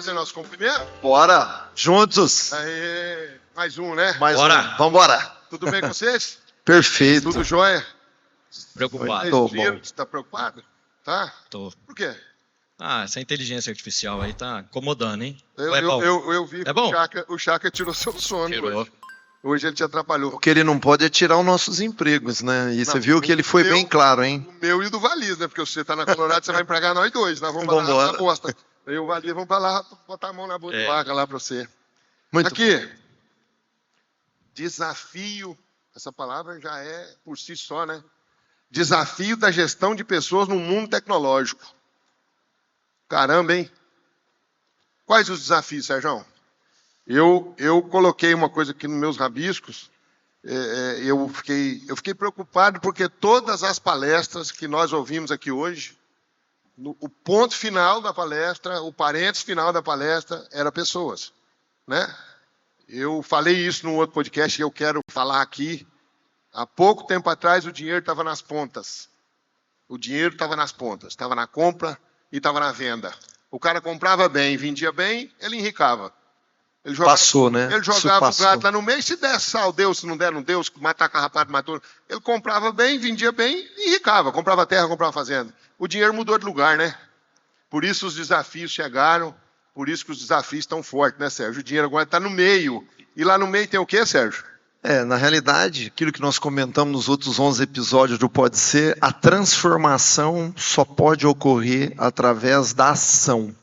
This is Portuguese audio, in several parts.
fazer nosso cumprimento? Bora! Juntos! Aê, mais um, né? Mais Bora. um. Vambora! Tudo bem com vocês? Perfeito. Tudo jóia? Preocupado. Tô Vocês viram bom. que você tá preocupado? Tá? Tô. Por quê? Ah, essa inteligência artificial aí tá incomodando, hein? Eu, Ué, Paulo? eu vi que É bom? o Chaka tirou seu sono Tirou. hoje. Hoje ele te atrapalhou. O que ele não pode é tirar os nossos empregos, né? E você viu que ele foi bem claro, hein? O meu e o do Valiz, né? Porque você tá na Colorado, você vai empregar nós dois. Nós vamos lá Vambora. na bosta. Eu e o Valiz vamos pra lá, botar a mão na boca vaca lá pra você. Muito Aqui. Desafio. Essa palavra já é por si só, né? Desafio da gestão de pessoas no mundo tecnológico. Caramba, hein? Quais os desafios, Sérgio? Eu coloquei uma coisa aqui nos meus rabiscos. Eu fiquei preocupado porque todas as palestras que nós ouvimos aqui hoje, o ponto final da palestra, o parênteses final da palestra era pessoas, né? Eu falei isso num outro podcast e eu quero falar aqui. Há pouco tempo atrás o dinheiro estava nas pontas. O dinheiro estava nas pontas, estava na compra e estava na venda. O cara comprava bem, vendia bem, ele enricava. Ele jogava, Passou, né? Ele Isso jogava o passou. gato lá no meio, se der sal, deu, se não der, não deu, se matar carrapato, matou. Ele comprava bem, vendia bem e enricava. Comprava terra, comprava fazenda. O dinheiro mudou de lugar, né? Por isso os desafios chegaram, por isso que os desafios estão fortes, né, Sérgio? O dinheiro agora está no meio. E lá no meio tem o quê, Sérgio? Na realidade, aquilo que nós comentamos nos outros 11 episódios do Pode Ser, a transformação só pode ocorrer através da ação.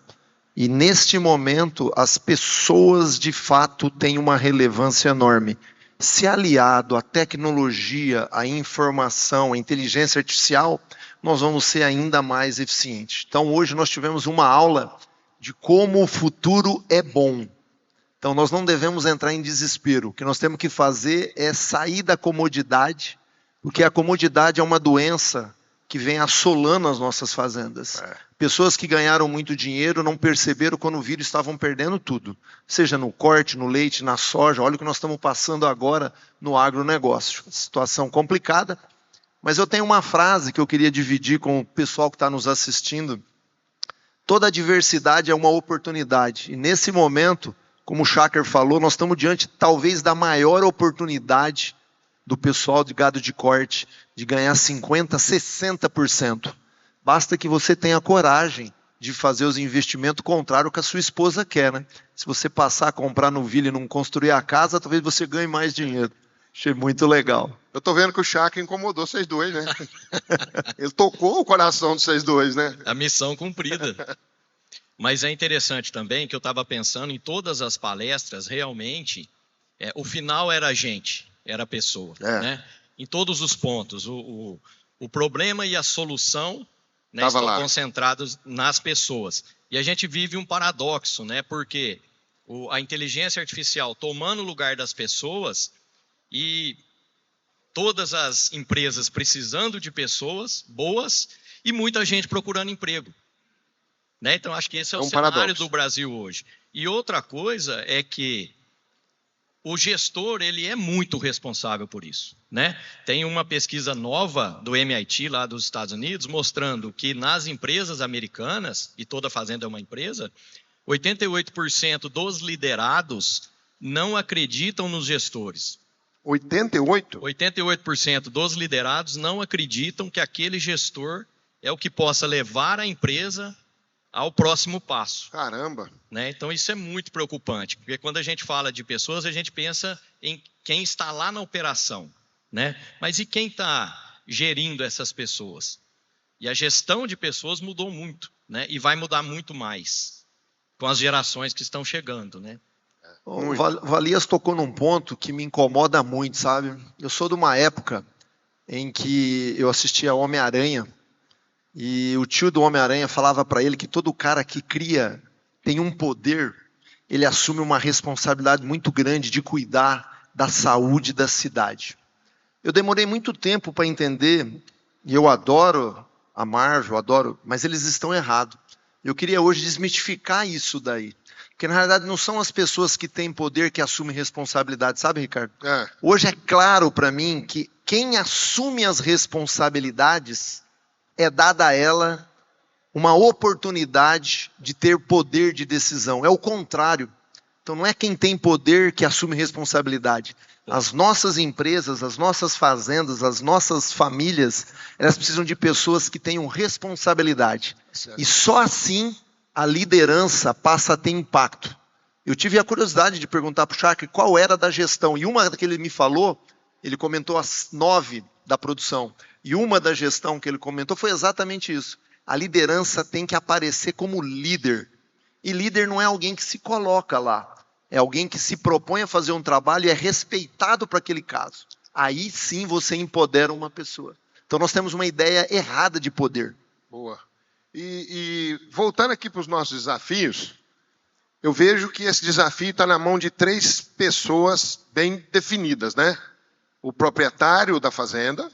E neste momento, as pessoas de fato têm uma relevância enorme. Se aliado à tecnologia, à informação, à inteligência artificial, nós vamos ser ainda mais eficientes. Então hoje nós tivemos uma aula de como o futuro é bom. Então nós não devemos entrar em desespero. O que nós temos que fazer é sair da comodidade, porque a comodidade é uma doença que vem assolando as nossas fazendas. Pessoas que ganharam muito dinheiro não perceberam quando viram estavam perdendo tudo. Seja no corte, no leite, na soja. Olha o que nós estamos passando agora no agronegócio. Situação complicada. Mas eu tenho uma frase que eu queria dividir com o pessoal que está nos assistindo. Toda adversidade é uma oportunidade. E nesse momento, como o Shaker falou, nós estamos diante talvez da maior oportunidade do pessoal de gado de corte de ganhar 50%, 60%. Basta que você tenha coragem de fazer os investimentos contrário que a sua esposa quer, né? Se você passar a comprar no Ville e não construir a casa, talvez você ganhe mais dinheiro. Achei muito legal. Eu tô vendo que o Chaka incomodou vocês dois, né? Ele tocou o coração de vocês dois, né? A missão cumprida. Mas é interessante também que eu estava pensando em todas as palestras, realmente, o final era a gente, era a pessoa. Né? Em todos os pontos. O problema e a solução, né, estão lá concentrados nas pessoas. E a gente vive um paradoxo, né? Porque a inteligência artificial tomando o lugar das pessoas e todas as empresas precisando de pessoas boas e muita gente procurando emprego. Né? Então, acho que esse é o cenário paradoxo do Brasil hoje. E outra coisa é que o gestor ele é muito responsável por isso. Né? Tem uma pesquisa nova do MIT, lá dos Estados Unidos, mostrando que nas empresas americanas, e toda fazenda é uma empresa, 88% dos liderados não acreditam nos gestores. 88%? 88% dos liderados não acreditam que aquele gestor é o que possa levar a empresa ao próximo passo. Caramba! Né? Então isso é muito preocupante, porque quando a gente fala de pessoas, a gente pensa em quem está lá na operação. Né? Mas e quem está gerindo essas pessoas? E a gestão de pessoas mudou muito, né? E vai mudar muito mais com as gerações que estão chegando. Né? O Valias tocou num ponto que me incomoda muito, sabe? Eu sou de uma época em que eu assistia Homem-Aranha e o tio do Homem-Aranha falava para ele que todo cara que cria tem um poder, ele assume uma responsabilidade muito grande de cuidar da saúde da cidade. Eu demorei muito tempo para entender, e eu adoro a Marvel, mas eles estão errados. Eu queria hoje desmitificar isso daí. Porque na realidade não são as pessoas que têm poder que assumem responsabilidade, sabe, Ricardo? Hoje é claro para mim que quem assume as responsabilidades é dada a ela uma oportunidade de ter poder de decisão. É o contrário. Então não é quem tem poder que assume responsabilidade. As nossas empresas, as nossas fazendas, as nossas famílias, elas precisam de pessoas que tenham responsabilidade. Certo. E só assim a liderança passa a ter impacto. Eu tive a curiosidade de perguntar para o Chakri qual era da gestão. E uma que ele me falou, ele comentou as 9 da produção. E uma da gestão que ele comentou foi exatamente isso. A liderança tem que aparecer como líder. E líder não é alguém que se coloca lá. É alguém que se propõe a fazer um trabalho e é respeitado para aquele caso. Aí sim você empodera uma pessoa. Então nós temos uma ideia errada de poder. Boa. E voltando aqui para os nossos desafios, eu vejo que esse desafio está na mão de 3 pessoas bem definidas, né? O proprietário da fazenda,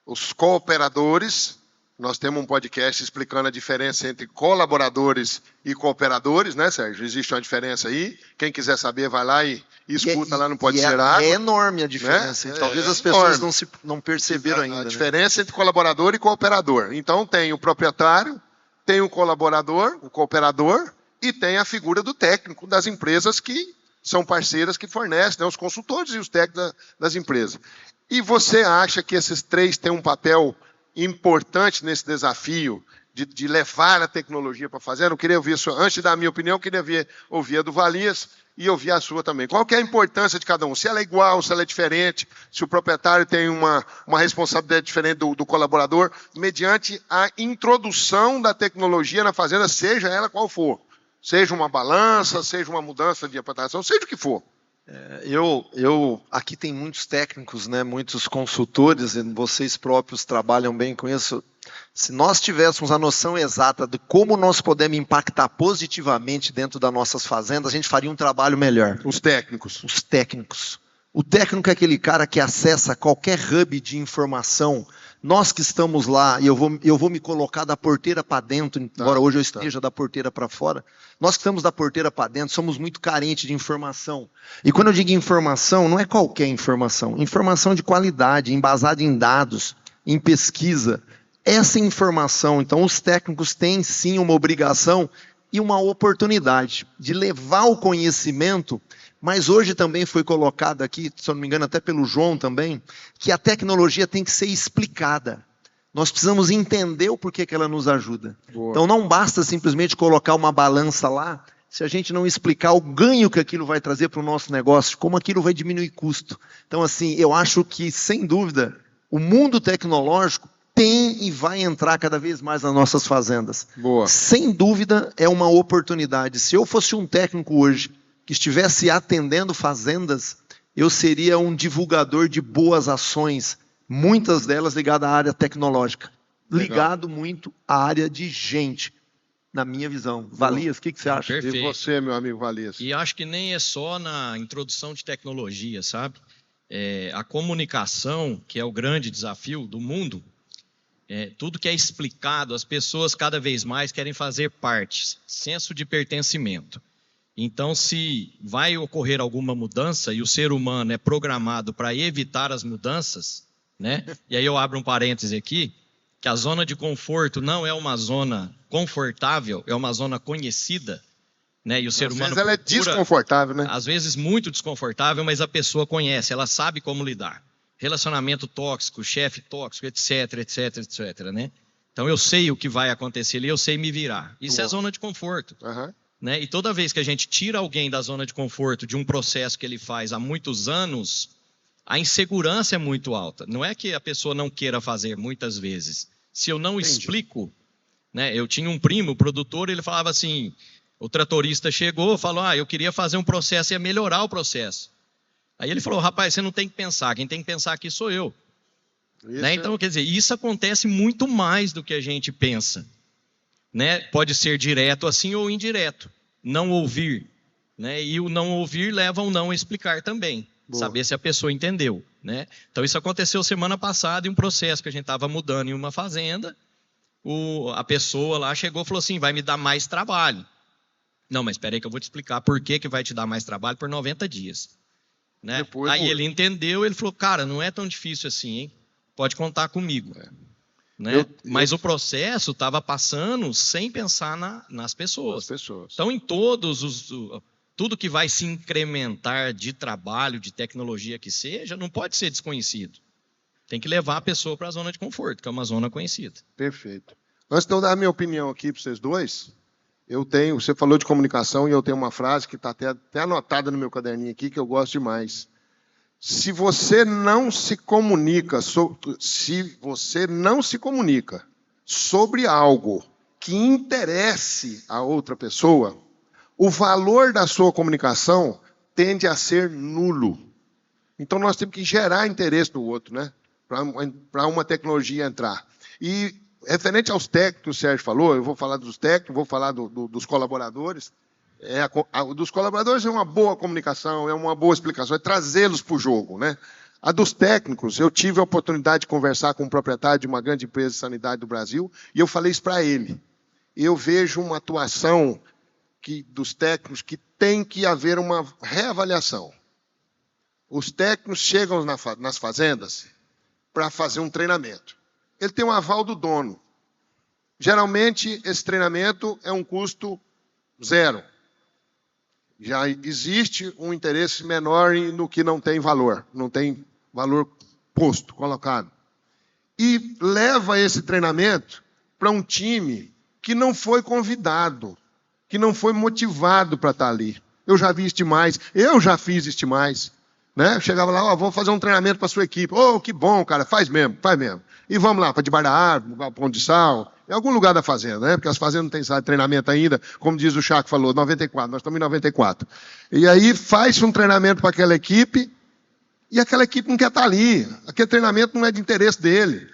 os cooperadores. Nós temos um podcast explicando a diferença entre colaboradores e cooperadores, né, Sérgio? Existe uma diferença aí. Quem quiser saber, vai lá e escuta lá no Pode Ser Água. É enorme a diferença. Né? Talvez as pessoas não perceberam ainda. A diferença entre colaborador e cooperador. Então, tem o proprietário, tem o colaborador, o cooperador, e tem a figura do técnico das empresas que são parceiras que fornecem, né, os consultores e os técnicos das empresas. E você acha que esses 3 têm um papel importante nesse desafio de levar a tecnologia para a fazenda? Eu queria ouvir a sua, antes de dar a minha opinião, eu queria ouvir a do Valias e ouvir a sua também. Qual que é a importância de cada um? Se ela é igual, se ela é diferente, se o proprietário tem uma responsabilidade diferente do colaborador, mediante a introdução da tecnologia na fazenda, seja ela qual for. Seja uma balança, seja uma mudança de implantação, seja o que for. Aqui tem muitos técnicos, né, muitos consultores, e vocês próprios trabalham bem com isso. Se nós tivéssemos a noção exata de como nós podemos impactar positivamente dentro das nossas fazendas, a gente faria um trabalho melhor. Os técnicos. Os técnicos. O técnico é aquele cara que acessa qualquer hub de informação. Nós que estamos lá, e eu vou me colocar da porteira para dentro, embora hoje eu esteja da porteira para fora. Nós que estamos da porteira para dentro, somos muito carentes de informação. E quando eu digo informação, não é qualquer informação. Informação de qualidade, embasada em dados, em pesquisa. Essa informação, então, os técnicos têm sim uma obrigação e uma oportunidade de levar o conhecimento. Mas hoje também foi colocado aqui, se eu não me engano, até pelo João também, que a tecnologia tem que ser explicada. Nós precisamos entender o porquê que ela nos ajuda. Boa. Então não basta simplesmente colocar uma balança lá, se a gente não explicar o ganho que aquilo vai trazer para o nosso negócio, como aquilo vai diminuir custo. Então, assim, eu acho que, sem dúvida, o mundo tecnológico tem e vai entrar cada vez mais nas nossas fazendas. Boa. Sem dúvida, é uma oportunidade. Se eu fosse um técnico hoje, que estivesse atendendo fazendas, eu seria um divulgador de boas ações, muitas delas ligadas à área tecnológica. Legal. Ligado muito à área de gente, na minha visão. Valias, o que você acha? Perfeito. E você, meu amigo Valias? E acho que nem é só na introdução de tecnologia, sabe? A comunicação, que é o grande desafio do mundo, tudo que é explicado, as pessoas cada vez mais querem fazer parte, senso de pertencimento. Então, se vai ocorrer alguma mudança e o ser humano é programado para evitar as mudanças, né? E aí eu abro um parêntese aqui, que a zona de conforto não é uma zona confortável, é uma zona conhecida, né? E o ser humano às vezes ela é desconfortável, né? Às vezes muito desconfortável, mas a pessoa conhece, ela sabe como lidar. Relacionamento tóxico, chefe tóxico, etc, etc, etc, né? Então eu sei o que vai acontecer ali, eu sei me virar. Isso é zona de conforto. Uhum. Né? E toda vez que a gente tira alguém da zona de conforto de um processo que ele faz há muitos anos, a insegurança é muito alta. Não é que a pessoa não queira fazer muitas vezes. Se eu não explico, né? Eu tinha um primo, produtor, ele falava assim, o tratorista chegou, falou, eu queria fazer um processo, ia melhorar o processo. Aí ele falou, rapaz, você não tem que pensar, quem tem que pensar aqui sou eu. Né? Então, quer dizer, isso acontece muito mais do que a gente pensa. Né? Pode ser direto assim ou indireto. Não ouvir. Né? E o não ouvir leva ao não explicar também. Boa. Saber se a pessoa entendeu. Né? Então isso aconteceu semana passada em um processo que a gente estava mudando em uma fazenda. A pessoa lá chegou e falou assim, vai me dar mais trabalho. Não, mas espera aí que eu vou te explicar por que vai te dar mais trabalho por 90 dias. Né? Aí ele entendeu, ele falou, cara, não é tão difícil assim, hein? Pode contar comigo. né? Mas o processo estava passando sem pensar nas pessoas. Então, em tudo que vai se incrementar de trabalho, de tecnologia que seja, não pode ser desconhecido. Tem que levar a pessoa para a zona de conforto, que é uma zona conhecida. Perfeito. Antes de eu dar a minha opinião aqui para vocês dois, você falou de comunicação e eu tenho uma frase que está até anotada no meu caderninho aqui, que eu gosto demais. Se você não se comunica sobre algo que interesse a outra pessoa, o valor da sua comunicação tende a ser nulo. Então, nós temos que gerar interesse no outro, né? Para uma tecnologia entrar. E, referente aos técnicos que o Sérgio falou, eu vou falar dos técnicos, vou falar dos colaboradores. Dos colaboradores é uma boa comunicação, é uma boa explicação, é trazê-los para o jogo, né? A dos técnicos, eu tive a oportunidade de conversar com um proprietário de uma grande empresa de sanidade do Brasil, e eu falei isso para ele. Eu vejo uma atuação dos técnicos que tem que haver uma reavaliação. Os técnicos chegam nas fazendas para fazer um treinamento. Ele tem um aval do dono. Geralmente, esse treinamento é um custo zero. Já existe um interesse menor no que não tem valor posto, colocado. E leva esse treinamento para um time que não foi convidado, que não foi motivado para estar ali. Eu já vi isso demais, eu já fiz isso demais. Né? Eu chegava lá, vou fazer um treinamento para a sua equipe. Que bom, cara, faz mesmo. E vamos lá, para debaixo da árvore, Galpão de Sal, em algum lugar da fazenda, né? Porque as fazendas não têm sala de treinamento ainda, como diz o Chaco falou, 94, nós estamos em 94. E aí faz um treinamento para aquela equipe, e aquela equipe não quer estar ali. Aquele treinamento não é de interesse dele.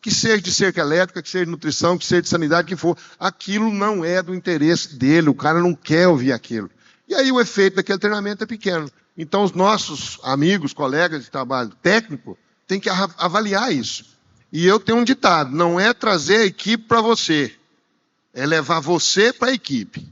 Que seja de cerca elétrica, que seja de nutrição, que seja de sanidade, que for. Aquilo não é do interesse dele, o cara não quer ouvir aquilo. E aí o efeito daquele treinamento é pequeno. Então os nossos amigos, colegas de trabalho técnico, têm que avaliar isso. E eu tenho um ditado, não é trazer a equipe para você, é levar você para a equipe.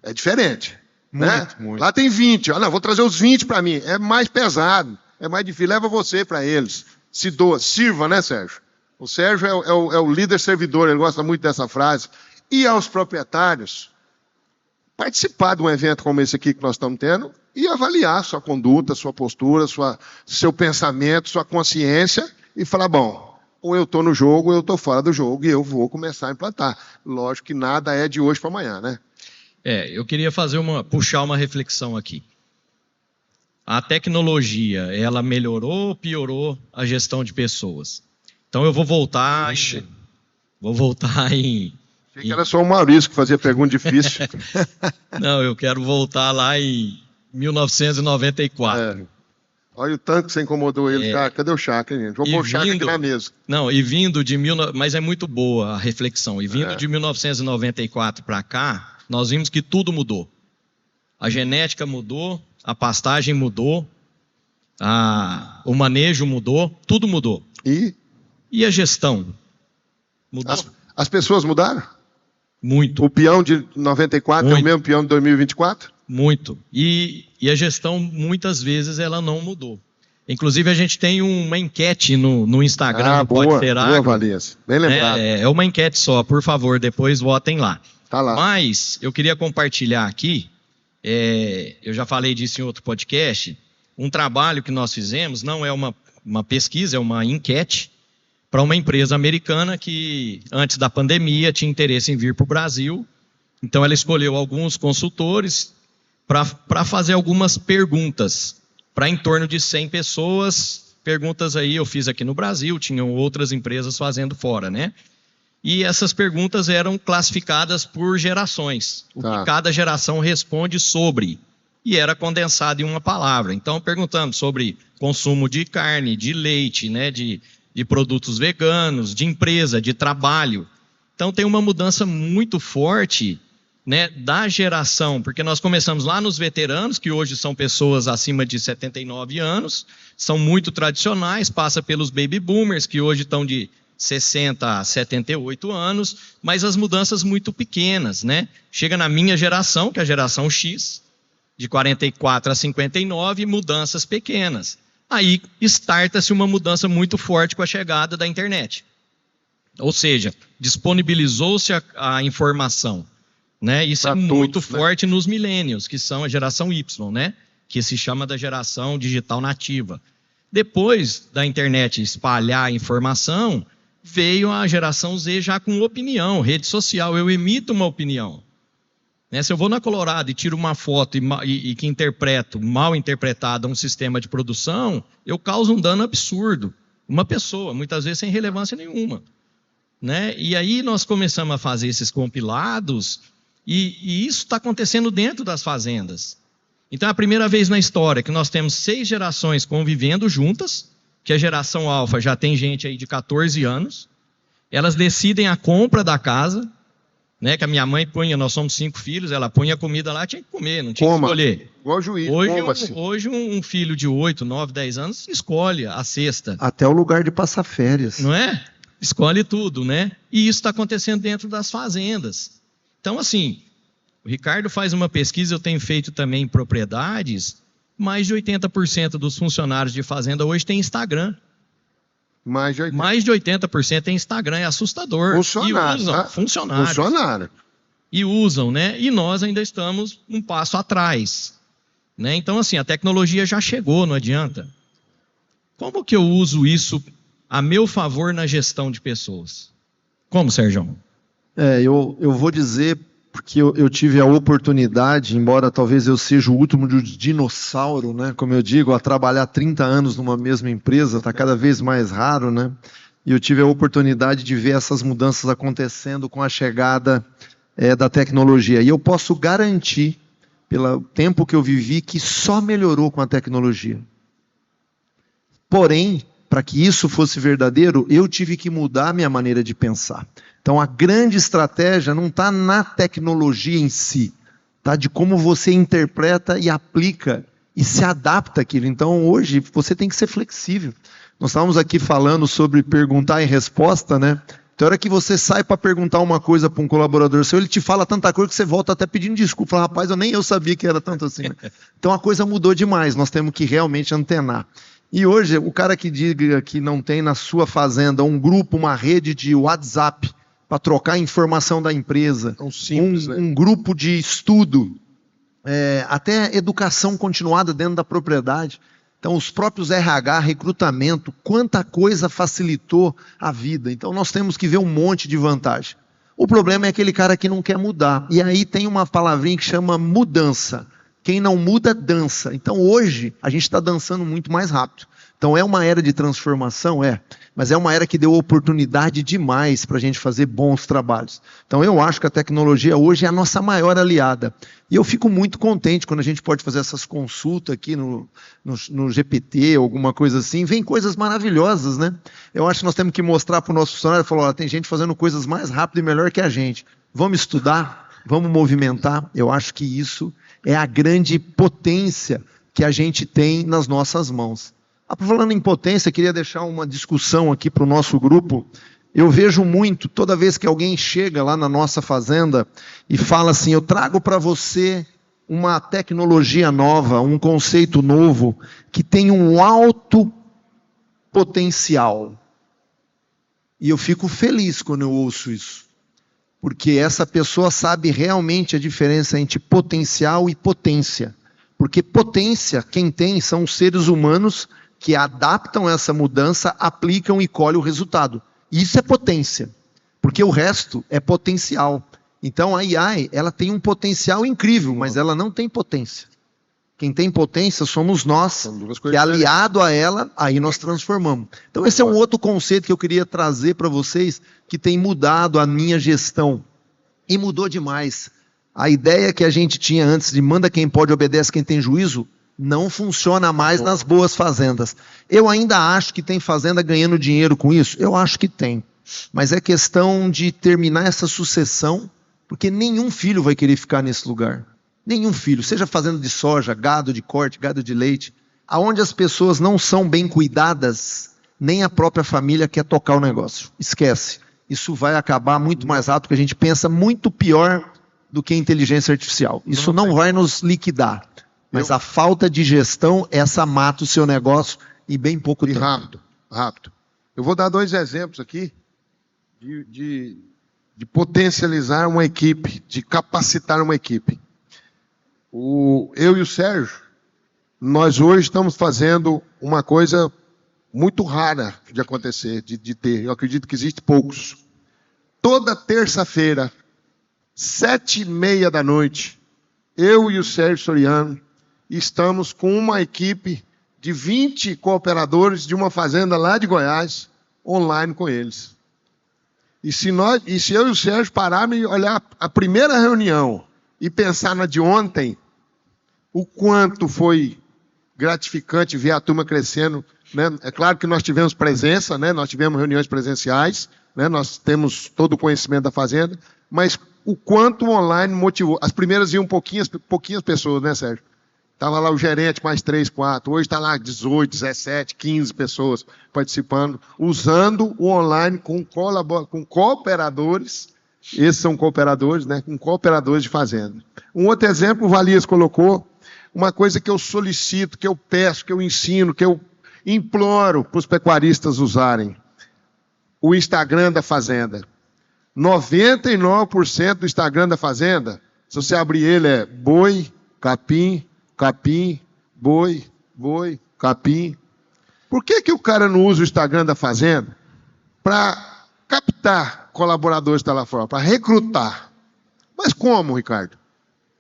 É diferente. Muito. Lá tem 20, vou trazer os 20 para mim. É mais pesado, é mais difícil, leva você para eles. Se doa, sirva, né, Sérgio? O Sérgio é o líder servidor, ele gosta muito dessa frase. E aos proprietários, participar de um evento como esse aqui que nós estamos tendo e avaliar sua conduta, sua postura, seu pensamento, sua consciência e falar, bom, ou eu estou no jogo ou eu estou fora do jogo e eu vou começar a implantar. Lógico que nada é de hoje para amanhã, né? Eu queria puxar uma reflexão aqui. A tecnologia, ela melhorou ou piorou a gestão de pessoas? Então eu vou voltar em... Achei que era só o Maurício que fazia pergunta difícil. Não, eu quero voltar lá em 1994. Olha o tanto que você incomodou ele. Cara, cadê o Chaco, hein, gente? Vou pôr o Chaco aqui na mesa. Não, mas é muito boa a reflexão. E vindo de 1994 para cá, nós vimos que tudo mudou. A genética mudou, a pastagem mudou, o manejo mudou, tudo mudou. E a gestão? Mudou? As pessoas mudaram? Muito. O peão de 94 é o mesmo peão de 2024? Muito. E a gestão, muitas vezes, ela não mudou. Inclusive, a gente tem uma enquete no Instagram do Pode Ser Agro. Boa, Valência. Bem lembrado. É uma enquete só, por favor, depois votem lá. Tá lá. Mas, eu queria compartilhar aqui, eu já falei disso em outro podcast, um trabalho que nós fizemos, não é uma pesquisa, é uma enquete, para uma empresa americana que, antes da pandemia, tinha interesse em vir para o Brasil. Então, ela escolheu alguns consultores para fazer algumas perguntas para em torno de 100 pessoas. Perguntas aí eu fiz aqui no Brasil, tinham outras empresas fazendo fora, né? E essas perguntas eram classificadas por gerações. O que cada geração responde sobre. E era condensado em uma palavra. Então, perguntamos sobre consumo de carne, de leite, né, de produtos veganos, de empresa, de trabalho. Então, tem uma mudança muito forte, né, da geração, porque nós começamos lá nos veteranos, que hoje são pessoas acima de 79 anos, são muito tradicionais, passa pelos baby boomers, que hoje estão de 60 a 78 anos, mas as mudanças muito pequenas, né? Chega na minha geração, que é a geração X, de 44 a 59, mudanças pequenas. Aí starta-se uma mudança muito forte com a chegada da internet. Ou seja, disponibilizou-se a informação. Né? Isso Pra é muito todos, forte nos millennials, que são a geração Y, né? Que se chama da geração digital nativa. Depois da internet espalhar a informação, veio a geração Z já com opinião, rede social. Eu emito uma opinião. Né? Se eu vou na Colorado e tiro uma foto e que interpreto, mal interpretada, um sistema de produção, eu causo um dano absurdo. Uma pessoa, muitas vezes sem relevância nenhuma. Né? E aí nós começamos a fazer esses compilados e isso está acontecendo dentro das fazendas. Então é a primeira vez na história que nós temos 6 gerações convivendo juntas, que a geração alfa já tem gente aí de 14 anos, elas decidem a compra da casa, né, que a minha mãe punha, nós somos 5 filhos, ela punha a comida lá, tinha que comer, não tinha que escolher. Igual juiz, hoje um filho de 8, 9, 10 anos escolhe a cesta. Até o lugar de passar férias. Não é? Escolhe tudo, né? E isso está acontecendo dentro das fazendas. Então, assim, o Ricardo faz uma pesquisa, eu tenho feito também em propriedades, mais de 80% dos funcionários de fazenda hoje tem Instagram. Mais de 80% tem Instagram, é assustador. Funcionário, e usam, tá? Funcionários. Funcionário. E usam, né? E nós ainda estamos um passo atrás. Né? Então, assim, a tecnologia já chegou, não adianta. Como que eu uso isso a meu favor na gestão de pessoas? Como, Sérgio? Eu vou dizer, porque eu tive a oportunidade, embora talvez eu seja o último dinossauro, né, como eu digo, a trabalhar 30 anos numa mesma empresa, está cada vez mais raro, né? E eu tive a oportunidade de ver essas mudanças acontecendo com a chegada da tecnologia. E eu posso garantir, pelo tempo que eu vivi, que só melhorou com a tecnologia. Porém, para que isso fosse verdadeiro, eu tive que mudar a minha maneira de pensar. Então, a grande estratégia não está na tecnologia em si, tá? De como você interpreta e aplica e se adapta àquilo. Então, hoje, você tem que ser flexível. Nós estávamos aqui falando sobre perguntar e resposta, né? Tem hora que você sai para perguntar uma coisa para um colaborador seu, ele te fala tanta coisa que você volta até pedindo desculpa. Fala, rapaz, eu sabia que era tanto assim. Né? Então, a coisa mudou demais, nós temos que realmente antenar. E hoje, o cara que diga que não tem na sua fazenda um grupo, uma rede de WhatsApp para trocar informação da empresa, simples, um grupo de estudo, até educação continuada dentro da propriedade. Então, os próprios RH, recrutamento, quanta coisa facilitou a vida. Então, nós temos que ver um monte de vantagem. O problema é aquele cara que não quer mudar. E aí tem uma palavrinha que chama mudança. Quem não muda, dança. Então, hoje, a gente está dançando muito mais rápido. Então, é uma era de transformação? Mas é uma era que deu oportunidade demais para a gente fazer bons trabalhos. Então, eu acho que a tecnologia hoje é a nossa maior aliada. E eu fico muito contente quando a gente pode fazer essas consultas aqui no GPT, alguma coisa assim. Vem coisas maravilhosas, né? Eu acho que nós temos que mostrar para o nosso funcionário, falar, tem gente fazendo coisas mais rápido e melhor que a gente. Vamos estudar, vamos movimentar. Eu acho que isso é a grande potência que a gente tem nas nossas mãos. Falando em potência, queria deixar uma discussão aqui para o nosso grupo. Eu vejo muito, toda vez que alguém chega lá na nossa fazenda e fala assim, eu trago para você uma tecnologia nova, um conceito novo, que tem um alto potencial. E eu fico feliz quando eu ouço isso. Porque essa pessoa sabe realmente a diferença entre potencial e potência. Porque potência, quem tem, são os seres humanos que adaptam essa mudança, aplicam e colhem o resultado. Isso é potência, porque o resto é potencial. Então a AI, ela tem um potencial incrível, mas ela não tem potência. Quem tem potência somos nós, que aliado a ela, aí nós transformamos. Então esse é um outro conceito que eu queria trazer para vocês, que tem mudado a minha gestão. E mudou demais. A ideia que a gente tinha antes de manda quem pode, obedece quem tem juízo, não funciona mais nas boas fazendas. Eu ainda acho que tem fazenda ganhando dinheiro com isso? Eu acho que tem. Mas é questão de terminar essa sucessão, porque nenhum filho vai querer ficar nesse lugar. Nenhum filho, seja fazenda de soja, gado de corte, gado de leite, aonde as pessoas não são bem cuidadas, nem a própria família quer tocar o negócio. Esquece. Isso vai acabar muito mais rápido, porque a gente pensa muito pior do que a inteligência artificial. Isso não vai nos liquidar. Mas a falta de gestão, essa mata o seu negócio em bem pouco tempo. Rápido. Eu vou dar 2 exemplos aqui. de potencializar uma equipe, de capacitar uma equipe. Eu e o Sérgio, nós hoje estamos fazendo uma coisa muito rara de acontecer, de ter. Eu acredito que existe poucos. Toda terça-feira, 7h30 da noite, eu e o Sérgio Soriano estamos com uma equipe de 20 cooperadores de uma fazenda lá de Goiás, online com eles. E se eu e o Sérgio pararmos e olhar a primeira reunião e pensar na de ontem, o quanto foi gratificante ver a turma crescendo, né? É claro que nós tivemos presença, né? Nós tivemos reuniões presenciais, né? Nós temos todo o conhecimento da fazenda, mas o quanto o online motivou. As primeiras iam pouquinhas pessoas, né, Sérgio? Estava lá o gerente, mais 3, 4. Hoje está lá 18, 17, 15 pessoas participando, usando o online com cooperadores. Esses são cooperadores, né? Com cooperadores de fazenda. Um outro exemplo, o Valias colocou, uma coisa que eu solicito, que eu peço, que eu ensino, que eu imploro para os pecuaristas usarem. O Instagram da fazenda. 99% do Instagram da fazenda, se você abrir ele, é boi, capim, capim, boi, boi, capim. Por que o cara não usa o Instagram da fazenda para captar colaboradores que estão lá fora, para recrutar? Mas como, Ricardo?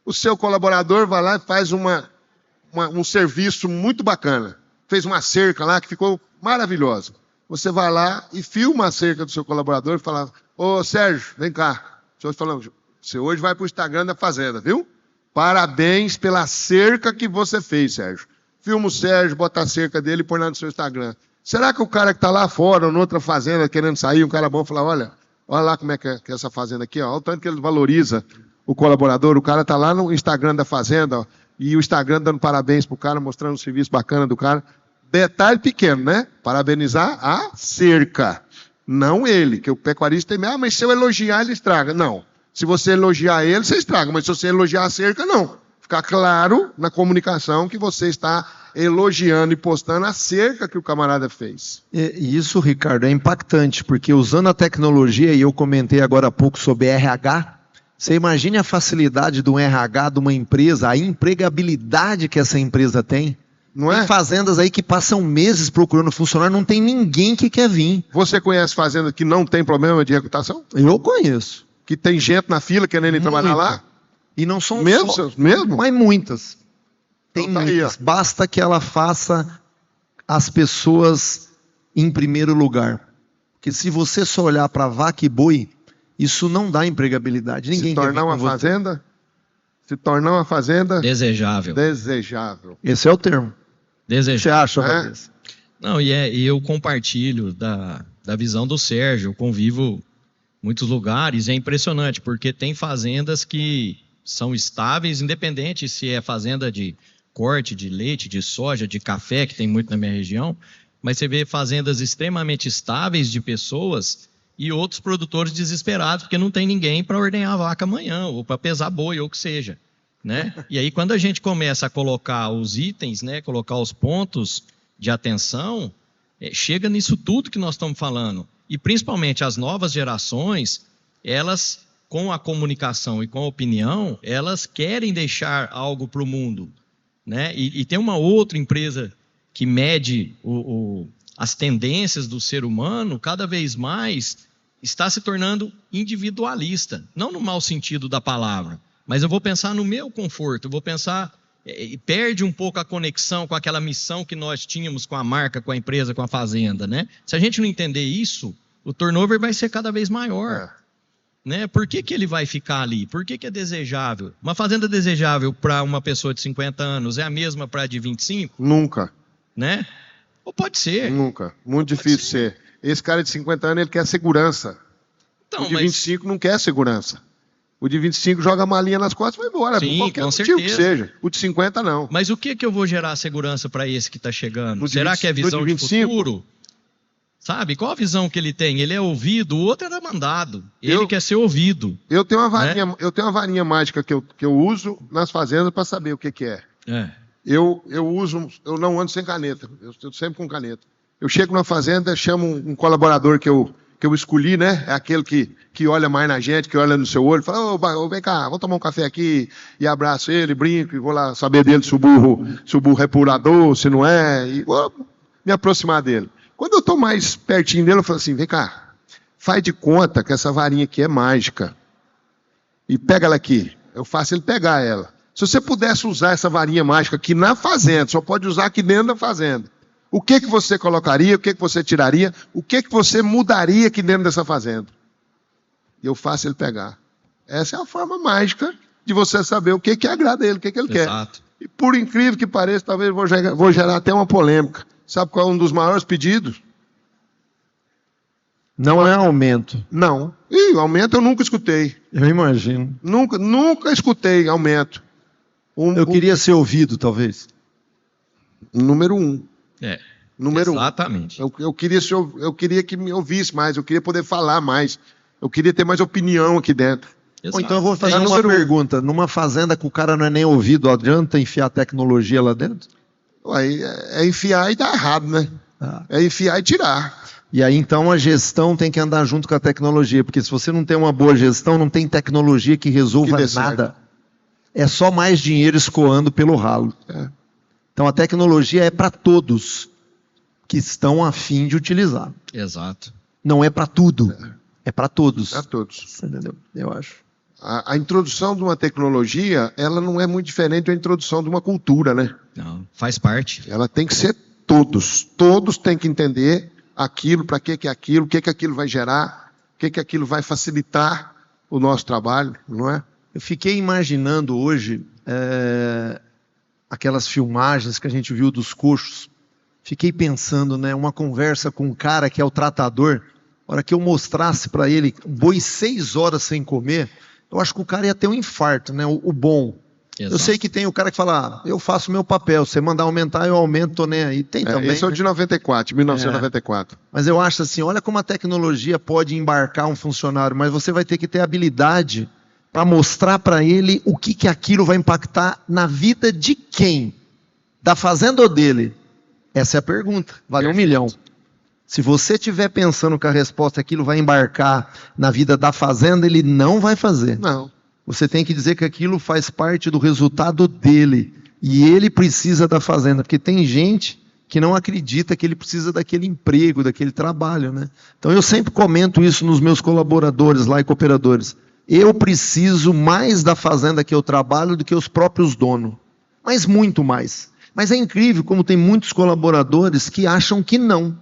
O seu colaborador vai lá e faz um serviço muito bacana. Fez uma cerca lá que ficou maravilhosa. Você vai lá e filma a cerca do seu colaborador e fala: ô Sérgio, vem cá. Você hoje vai para o Instagram da fazenda, viu? Parabéns pela cerca que você fez, Sérgio. Filma o Sérgio, bota a cerca dele e põe lá no seu Instagram. Será que o cara que está lá fora, ou em outra fazenda, querendo sair, um cara bom, fala: olha lá como é que é essa fazenda aqui, ó, olha o tanto que ele valoriza o colaborador. O cara está lá no Instagram da fazenda, ó, e o Instagram dando parabéns para o cara, mostrando um serviço bacana do cara. Detalhe pequeno, né? Parabenizar a cerca, não ele, que o pecuarista tem, mas se eu elogiar, ele estraga. Não. Se você elogiar ele, você estraga, mas se você elogiar a cerca, não. Ficar claro na comunicação que você está elogiando e postando a cerca que o camarada fez. E isso, Ricardo, é impactante, porque usando a tecnologia, e eu comentei agora há pouco sobre RH, você imagine a facilidade do RH de uma empresa, a empregabilidade que essa empresa tem. Não é? Tem fazendas aí que passam meses procurando funcionário, não tem ninguém que quer vir. Você conhece fazenda que não tem problema de recrutação? Eu conheço. Que tem gente na fila querendo ir trabalhar lá? E não são mesmo, mas muitas. Tem então, tá muitas. Aí, basta que ela faça as pessoas em primeiro lugar. Porque se você só olhar para vaca e boi, isso não dá empregabilidade. Ninguém se tornar uma fazenda, se tornar uma fazenda desejável. Esse é o termo. Desejável. Você acha, Vanessa? Não, e eu compartilho da visão do Sérgio. Eu convivo em muitos lugares, é impressionante, porque tem fazendas que são estáveis, independente se é fazenda de corte, de leite, de soja, de café, que tem muito na minha região, mas você vê fazendas extremamente estáveis de pessoas e outros produtores desesperados, porque não tem ninguém para ordenhar a vaca amanhã, ou para pesar boi, ou o que seja, né? E aí, quando a gente começa a colocar os itens, né, colocar os pontos de atenção, chega nisso tudo que nós estamos falando. E principalmente as novas gerações, elas, com a comunicação e com a opinião, elas querem deixar algo para o mundo, né? E tem uma outra empresa que mede as tendências do ser humano, cada vez mais está se tornando individualista. Não no mau sentido da palavra, mas eu vou pensar no meu conforto, eu vou pensar... perde um pouco a conexão com aquela missão que nós tínhamos com a marca, com a empresa, com a fazenda, né? Se a gente não entender isso, o turnover vai ser cada vez maior. Né? Por que ele vai ficar ali? Por que é desejável? Uma fazenda desejável para uma pessoa de 50 anos é a mesma para a de 25? Nunca. Né? Ou pode ser. Nunca. Muito difícil ser. Esse cara de 50 anos, ele quer segurança. Então, o de 25 não quer segurança. O de 25 joga a malinha nas costas e vai embora. Sim, qualquer com motivo certeza. que seja. O de 50 não. Mas o que eu vou gerar segurança para esse que está chegando? Será que é visão de futuro? Sabe? Qual a visão que ele tem? Ele é ouvido, o outro era mandado. Ele quer ser ouvido. Eu tenho uma varinha mágica que eu uso nas fazendas para saber o que é. Eu não ando sem caneta. Eu estou sempre com caneta. Eu chego na fazenda, chamo um colaborador que eu eu escolhi, né? É aquele que olha mais na gente, que olha no seu olho, fala, ô, vem cá, vamos tomar um café aqui, e abraço ele, brinco, e vou lá saber dele se o burro é purador, se não é, e vou me aproximar dele. Quando eu estou mais pertinho dele, eu falo assim, vem cá, faz de conta que essa varinha aqui é mágica, e pega ela aqui, eu faço ele pegar ela. Se você pudesse usar essa varinha mágica aqui na fazenda, só pode usar aqui dentro da fazenda, o que você colocaria, o que você tiraria, o que você mudaria aqui dentro dessa fazenda? E eu faço ele pegar. Essa é a forma mágica de você saber o que agrada a ele, o que ele quer. E por incrível que pareça, talvez vou gerar até uma polêmica. Sabe qual é um dos maiores pedidos? Não é aumento. Não. Aumento eu nunca escutei. Eu imagino. Nunca escutei aumento. Eu queria ser ouvido, talvez. Número 1. Número exatamente. 1. Eu queria que me ouvisse mais, eu queria poder falar mais, eu queria ter mais opinião aqui dentro. Ou então eu vou fazer uma pergunta. Numa fazenda que o cara não é nem ouvido, adianta enfiar tecnologia lá dentro? É enfiar e dar errado, né? É enfiar e tirar. E aí então a gestão tem que andar junto com a tecnologia, porque se você não tem uma boa gestão, não tem tecnologia que resolva nada. É só mais dinheiro escoando pelo ralo. Então a tecnologia é para todos que estão a fim de utilizar. Exato. Não é para tudo, é para todos. Para todos. Você entendeu? Eu acho. A introdução de uma tecnologia, ela não é muito diferente da introdução de uma cultura, né? Não, faz parte. Ela tem que ser todos. Todos têm que entender aquilo, para que é aquilo, o que aquilo vai gerar, o que aquilo vai facilitar o nosso trabalho, não é? Eu fiquei imaginando hoje aquelas filmagens que a gente viu dos coxos. Fiquei pensando, né, uma conversa com um cara que é o tratador. A hora que eu mostrasse para ele um boi 6 horas sem comer, eu acho que o cara ia ter um infarto, né? O bom. Exato. Eu sei que tem o cara que fala, eu faço o meu papel, você mandar aumentar, eu aumento, tô nem aí. Tem também. Esse é o de 1994. Mas eu acho assim, olha como a tecnologia pode embarcar um funcionário, mas você vai ter que ter habilidade para mostrar para ele o que aquilo vai impactar na vida de quem? Da fazenda ou dele? Essa é a pergunta. Vale 1 milhão. Se você estiver pensando que a resposta aquilo vai embarcar na vida da fazenda, ele não vai fazer. Não. Você tem que dizer que aquilo faz parte do resultado dele. E ele precisa da fazenda. Porque tem gente que não acredita que ele precisa daquele emprego, daquele trabalho, né? Então eu sempre comento isso nos meus colaboradores lá e cooperadores. Eu preciso mais da fazenda que eu trabalho do que os próprios donos. Mas muito mais. Mas é incrível como tem muitos colaboradores que acham que não.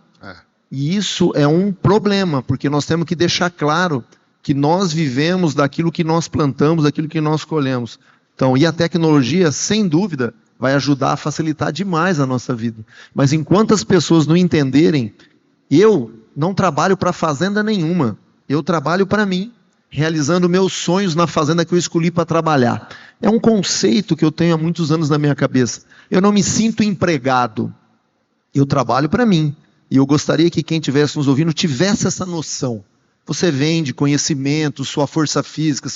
E isso é um problema, porque nós temos que deixar claro que nós vivemos daquilo que nós plantamos, daquilo que nós colhemos. Então, e a tecnologia, sem dúvida, vai ajudar a facilitar demais a nossa vida. Mas enquanto as pessoas não entenderem, eu não trabalho para fazenda nenhuma. Eu trabalho para mim, realizando meus sonhos na fazenda que eu escolhi para trabalhar. É um conceito que eu tenho há muitos anos na minha cabeça. Eu não me sinto empregado. Eu trabalho para mim. E eu gostaria que quem estivesse nos ouvindo tivesse essa noção. Você vende conhecimento, sua força física,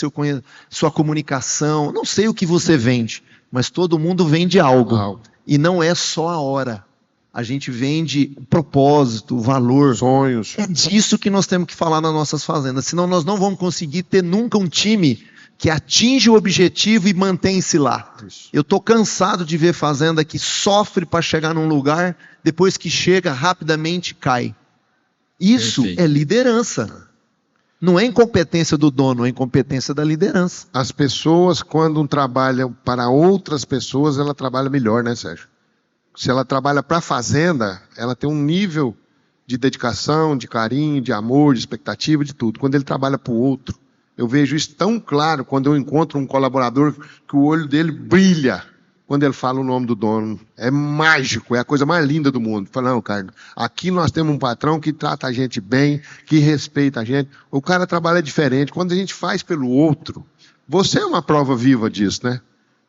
sua comunicação. Não sei o que você vende, mas todo mundo vende algo. E não é só a hora. A gente vende o propósito, o valor. Sonhos. É disso que nós temos que falar nas nossas fazendas. Senão nós não vamos conseguir ter nunca um time que atinge o objetivo e mantém-se lá. Isso. Eu estou cansado de ver fazenda que sofre para chegar num lugar, depois que chega, rapidamente cai. Isso é liderança. Não é incompetência do dono, é incompetência da liderança. As pessoas, quando trabalham para outras pessoas, ela trabalha melhor, né, Sérgio? Se ela trabalha para a fazenda, ela tem um nível de dedicação, de carinho, de amor, de expectativa, de tudo. Quando ele trabalha para o outro, eu vejo isso tão claro quando eu encontro um colaborador que o olho dele brilha quando ele fala o nome do dono. É mágico, é a coisa mais linda do mundo. Fala, não, Carlos, aqui nós temos um patrão que trata a gente bem, que respeita a gente. O cara trabalha diferente. Quando a gente faz pelo outro, você é uma prova viva disso, né?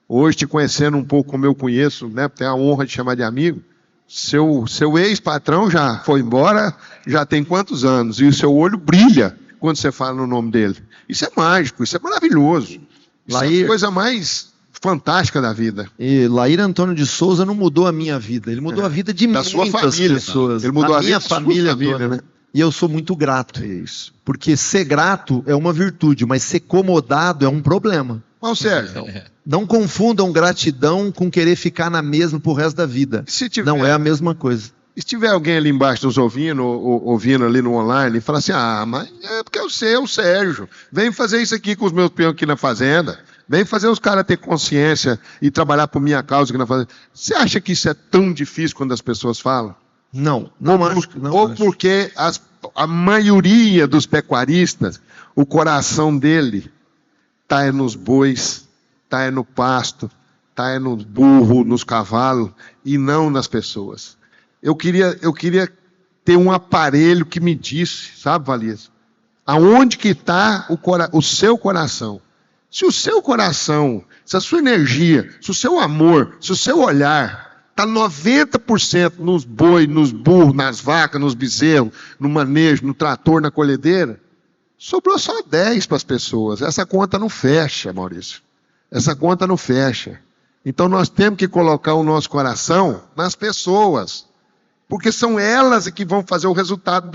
Hoje, te conhecendo um pouco como eu conheço, né? Tenho a honra de chamar de amigo. Seu ex-patrão já foi embora, já tem quantos anos? E o seu olho brilha quando você fala no nome dele. Isso é mágico, isso é maravilhoso. Isso é a coisa mais fantástica da vida. E Laír Antônio de Souza não mudou a minha vida, ele mudou a vida de muitas pessoas. Ele mudou a minha vida da sua família, toda, né? E eu sou muito grato. É isso. Porque ser grato é uma virtude, mas ser comodado é um problema. Mas, Sérgio, Então, não confundam gratidão com querer ficar na mesma pro resto da vida. Não é a mesma coisa. Se tiver alguém ali embaixo nos ouvindo, ou ouvindo ali no online, e fala assim, mas é porque eu sei, é o Sérgio. Vem fazer isso aqui com os meus peões aqui na fazenda. Vem fazer os caras ter consciência e trabalhar por minha causa aqui na fazenda. Você acha que isso é tão difícil quando as pessoas falam? Não acho. Porque a maioria dos pecuaristas, o coração dele está nos bois, está no pasto, está no burro, nos cavalos, e não nas pessoas. Eu queria ter um aparelho que me disse, sabe, Valias? Aonde que está o seu coração? Se o seu coração, se a sua energia, se o seu amor, se o seu olhar está 90% nos boi, nos burros, nas vacas, nos bezerros, no manejo, no trator, na colhedeira, sobrou só 10 para as pessoas. Essa conta não fecha, Maurício. Essa conta não fecha. Então nós temos que colocar o nosso coração nas pessoas. Porque são elas que vão fazer o resultado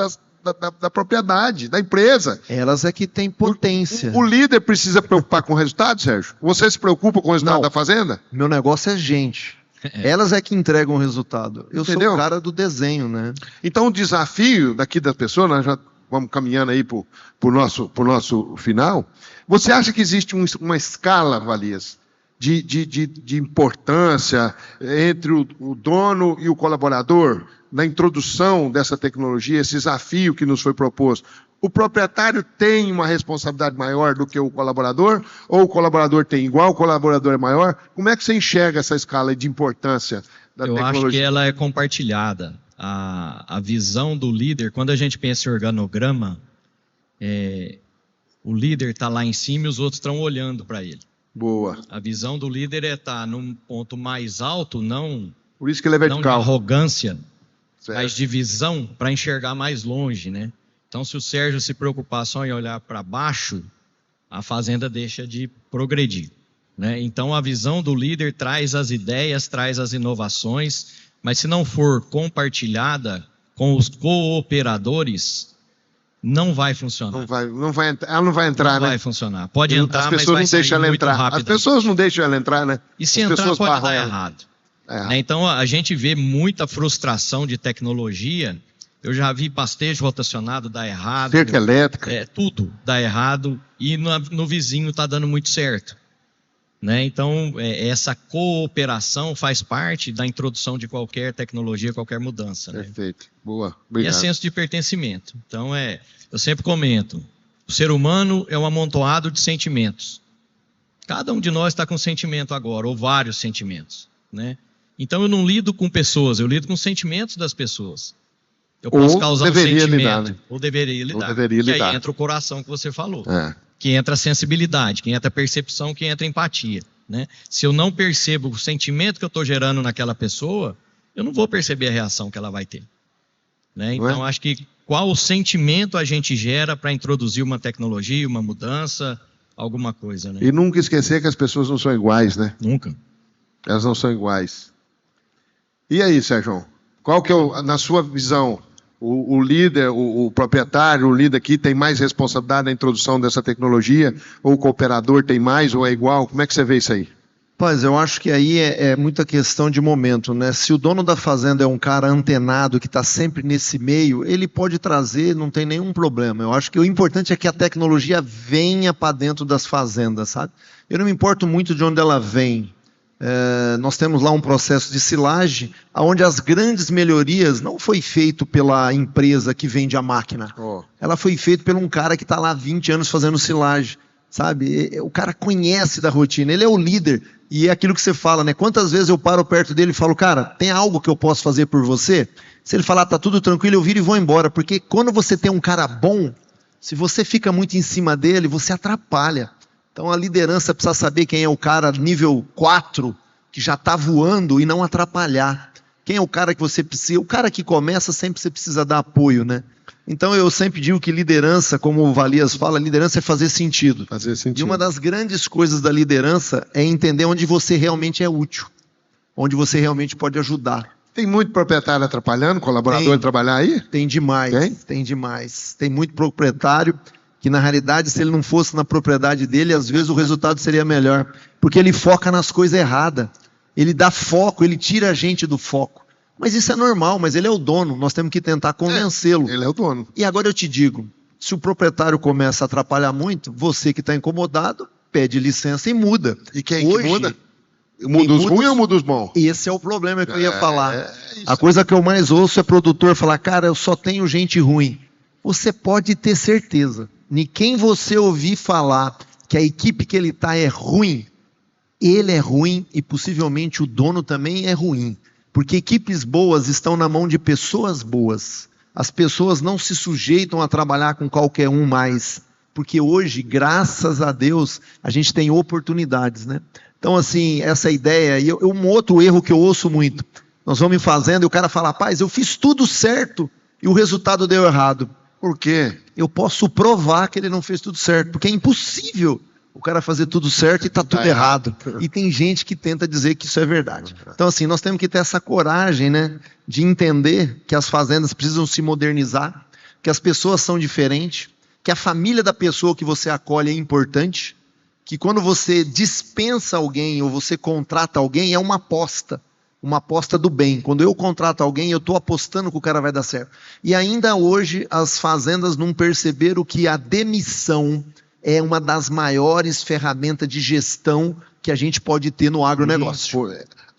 da propriedade, da empresa. Elas é que têm potência. O líder precisa preocupar com o resultado, Sérgio? Você se preocupa com o resultado da fazenda? Meu negócio é gente. Elas é que entregam o resultado. Eu Entendeu? sou o cara do desenho, né? Então o desafio daqui das pessoas, nós já vamos caminhando aí para o nosso final. Você acha que existe uma escala, Valias, de importância entre o dono e o colaborador na introdução dessa tecnologia, esse desafio que nos foi proposto? O proprietário tem uma responsabilidade maior do que o colaborador? Ou o colaborador tem igual, o colaborador é maior? Como é que você enxerga essa escala de importância da tecnologia? Eu acho que ela é compartilhada. A visão do líder, quando a gente pensa em organograma, o líder está lá em cima e os outros estão olhando para ele. Boa. A visão do líder é estar num ponto mais alto, não, Por isso que ele é não de vertical. arrogância, Certo. mas de visão para enxergar mais longe, né? Então, se o Sérgio se preocupar só em olhar para baixo, a fazenda deixa de progredir, né? Então, a visão do líder traz as ideias, traz as inovações, mas se não for compartilhada com os cooperadores, não vai funcionar. Ela não vai entrar, Não né? vai funcionar. Pode entrar, As mas pessoas vai não deixam sair ela muito entrar. rápido. As pessoas não deixam ela entrar, né? E se As entrar, pessoas pode barram dar ela. errado. É. Né? Então, a gente vê muita frustração de tecnologia. Eu já vi pastejo rotacionado dar errado. Cerca elétrica. Tudo dá errado e no vizinho está dando muito certo. Né? Então, essa cooperação faz parte da introdução de qualquer tecnologia, qualquer mudança. Né? Perfeito. Boa. E é Obrigado. senso de pertencimento. Então, eu sempre comento, o ser humano é um amontoado de sentimentos. Cada um de nós está com um sentimento agora, ou vários sentimentos. Né? Então, eu não lido com pessoas, eu lido com os sentimentos das pessoas. Eu posso causar um sentimento, lidar, né? ou deveria lidar. deveria E lidar. aí entra o coração que você falou. É. Que entra a sensibilidade, que entra a percepção, que entra a empatia. Né? Se eu não percebo o sentimento que eu estou gerando naquela pessoa, eu não vou perceber a reação que ela vai ter. Né? Então, acho que qual o sentimento a gente gera para introduzir uma tecnologia, uma mudança, alguma coisa. Né? E nunca esquecer que as pessoas não são iguais, né? Nunca. Elas não são iguais. E aí, Sérgio? Qual que é, na sua visão, o líder, o proprietário, o líder aqui tem mais responsabilidade na introdução dessa tecnologia? Ou o cooperador tem mais, ou é igual? Como é que você vê isso aí? Pois, eu acho que aí é muita questão de momento, né? Se o dono da fazenda é um cara antenado, que está sempre nesse meio, ele pode trazer, não tem nenhum problema. Eu acho que o importante é que a tecnologia venha para dentro das fazendas, sabe? Eu não me importo muito de onde ela vem. Nós temos lá um processo de silagem, onde as grandes melhorias não foi feito pela empresa que vende a máquina. Ela foi feita por um cara que está lá há 20 anos fazendo silagem, sabe? O cara conhece da rotina, ele é o líder. E é aquilo que você fala, né? Quantas vezes eu paro perto dele e falo, cara, tem algo que eu posso fazer por você? Se ele falar, tá tudo tranquilo, eu viro e vou embora. Porque quando você tem um cara bom, se você fica muito em cima dele, você atrapalha. Então a liderança precisa saber quem é o cara nível 4, que já está voando, e não atrapalhar. Quem é o cara que você precisa? O cara que começa, sempre você precisa dar apoio, né? Então eu sempre digo que liderança, como o Valias fala, liderança é fazer sentido. Fazer sentido. E uma das grandes coisas da liderança é entender onde você realmente é útil, onde você realmente pode ajudar. Tem muito proprietário atrapalhando, colaborador trabalhar aí? Tem demais, tem demais. Tem muito proprietário que, na realidade, se ele não fosse na propriedade dele, às vezes o resultado seria melhor. Porque ele foca nas coisas erradas. Ele dá foco, ele tira a gente do foco. Mas isso é normal, mas ele é o dono, nós temos que tentar convencê-lo. Ele é o dono. E agora eu te digo, se o proprietário começa a atrapalhar muito, você que está incomodado, pede licença e muda. E quem que muda? Muda os ruins ou muda os bons? Esse é o problema que eu ia falar. A coisa que eu mais ouço é produtor falar, cara, eu só tenho gente ruim. Você pode ter certeza, de quem você ouvir falar que a equipe que ele está é ruim, ele é ruim e possivelmente o dono também é ruim. Porque equipes boas estão na mão de pessoas boas. As pessoas não se sujeitam a trabalhar com qualquer um mais. Porque hoje, graças a Deus, a gente tem oportunidades, né? Então, assim, essa ideia, e um outro erro que eu ouço muito, nós vamos em fazenda e o cara fala, rapaz, eu fiz tudo certo e o resultado deu errado. Por quê? Eu posso provar que ele não fez tudo certo, porque é impossível o cara fazer tudo certo e está tudo errado. E tem gente que tenta dizer que isso é verdade. Então, assim, nós temos que ter essa coragem, né, de entender que as fazendas precisam se modernizar, que as pessoas são diferentes, que a família da pessoa que você acolhe é importante, que quando você dispensa alguém ou você contrata alguém, é uma aposta do bem. Quando eu contrato alguém, eu estou apostando que o cara vai dar certo. E ainda hoje, as fazendas não perceberam que a demissão é uma das maiores ferramentas de gestão que a gente pode ter no agronegócio.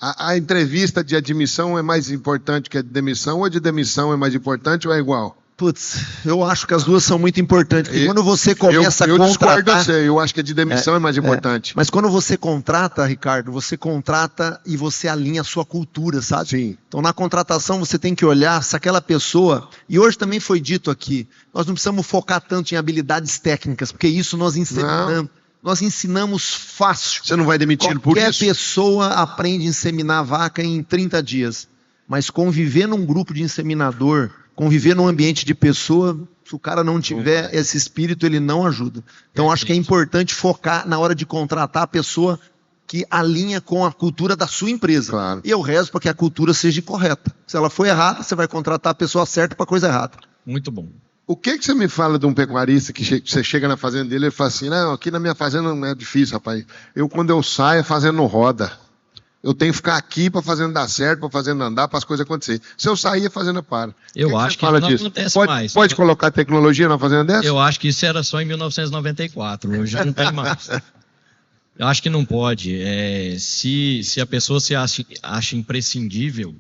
A entrevista de admissão é mais importante que a de demissão, ou a de demissão é mais importante ou é igual? Putz, eu acho que as duas são muito importantes. Porque quando você começa a contratar... Eu acho que a de demissão é mais importante. Mas quando você contrata, Ricardo, você contrata e você alinha a sua cultura, sabe? Sim. Então, na contratação, você tem que olhar se aquela pessoa... E hoje também foi dito aqui, nós não precisamos focar tanto em habilidades técnicas, porque isso nós ensinamos. Nós ensinamos fácil. Você não vai demitir por isso? Qualquer pessoa aprende a inseminar vaca em 30 dias. Mas conviver num grupo de inseminador... Conviver num ambiente de pessoa, se o cara não tiver esse espírito, ele não ajuda. Então, acho que é importante focar na hora de contratar a pessoa que alinha com a cultura da sua empresa. Claro. E eu rezo para que a cultura seja correta. Se ela for errada, você vai contratar a pessoa certa para a coisa errada. Muito bom. O que você me fala de um pecuarista que você chega na fazenda dele e fala assim, não, aqui na minha fazenda não é difícil, rapaz. Quando eu saio, a fazenda não roda. Eu tenho que ficar aqui para a fazenda dar certo, para a fazenda andar, para as coisas acontecerem. Se eu sair, a fazenda para. Eu acho que não acontece mais. Pode colocar tecnologia na fazenda dessa? Eu acho que isso era só em 1994. Hoje já não tem mais. Eu acho que não pode. Se a pessoa se acha imprescindível,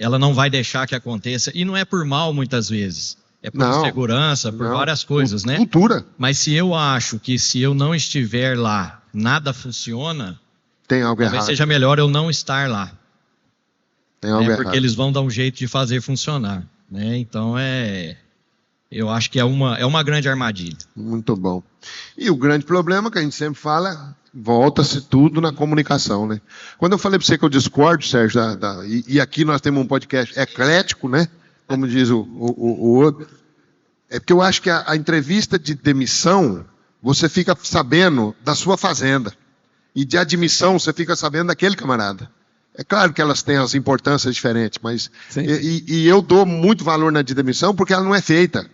ela não vai deixar que aconteça. E não é por mal, muitas vezes. É por insegurança, por várias coisas, né? Cultura. Mas se eu acho que se eu não estiver lá, nada funciona... Tem algo talvez errado. seja melhor eu não estar lá. Tem algo errado. Porque eles vão dar um jeito de fazer funcionar. Né? Então, eu acho que é uma grande armadilha. Muito bom. E o grande problema que a gente sempre fala, volta-se tudo na comunicação. Né? Quando eu falei para você que eu discordo, Sérgio, e aqui nós temos um podcast eclético, né? Como diz o outro, é porque eu acho que a entrevista de demissão, você fica sabendo da sua fazenda. E de admissão, você fica sabendo daquele camarada. É claro que elas têm as importâncias diferentes, mas... E eu dou muito valor na de demissão porque ela não é feita.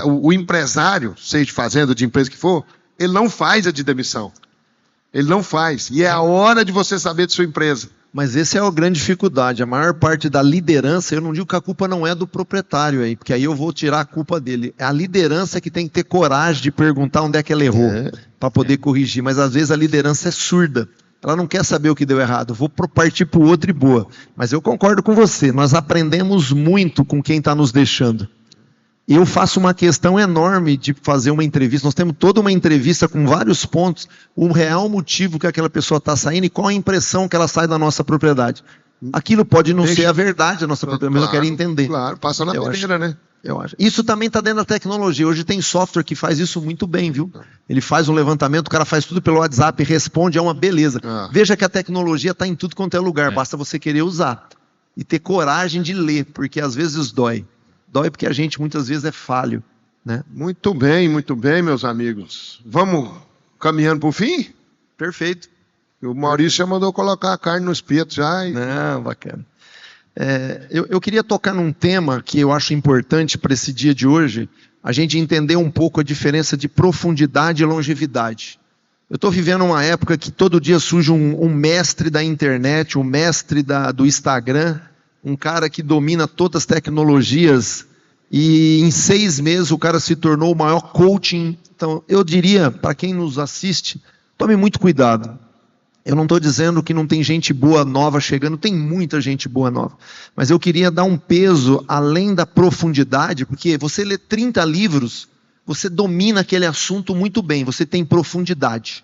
O empresário, seja de fazenda ou de empresa que for, ele não faz a de demissão. Ele não faz. E é a hora de você saber de sua empresa. Mas essa é a grande dificuldade. A maior parte da liderança, eu não digo que a culpa não é do proprietário aí, porque aí eu vou tirar a culpa dele. É a liderança que tem que ter coragem de perguntar onde é que ela errou, para poder corrigir. Mas às vezes a liderança é surda. Ela não quer saber o que deu errado. Vou partir para o outro e boa. Mas eu concordo com você. Nós aprendemos muito com quem está nos deixando. Eu faço uma questão enorme de fazer uma entrevista. Nós temos toda uma entrevista com vários pontos, o real motivo que aquela pessoa está saindo e qual a impressão que ela sai da nossa propriedade. Aquilo pode não ser a verdade da nossa propriedade, mas eu quero entender. Claro, passa na peneira, né? Eu acho. Isso também está dentro da tecnologia. Hoje tem software que faz isso muito bem, viu? Ele faz um levantamento, o cara faz tudo pelo WhatsApp, responde, é uma beleza. Veja que a tecnologia está em tudo quanto é lugar, basta você querer usar. E ter coragem de ler, porque às vezes dói. Dói porque a gente muitas vezes é falho, né? Muito bem, meus amigos. Vamos caminhando para o fim? Perfeito. O Maurício já mandou colocar a carne no espeto já. Não, bacana. Eu queria tocar num tema que eu acho importante para esse dia de hoje, a gente entender um pouco a diferença de profundidade e longevidade. Eu estou vivendo uma época que todo dia surge um mestre da internet, um mestre do Instagram, um cara que domina todas as tecnologias, e em 6 meses o cara se tornou o maior coaching. Então, eu diria, para quem nos assiste, tome muito cuidado. Eu não estou dizendo que não tem gente boa nova chegando, tem muita gente boa nova. Mas eu queria dar um peso além da profundidade, porque você lê 30 livros, você domina aquele assunto muito bem, você tem profundidade.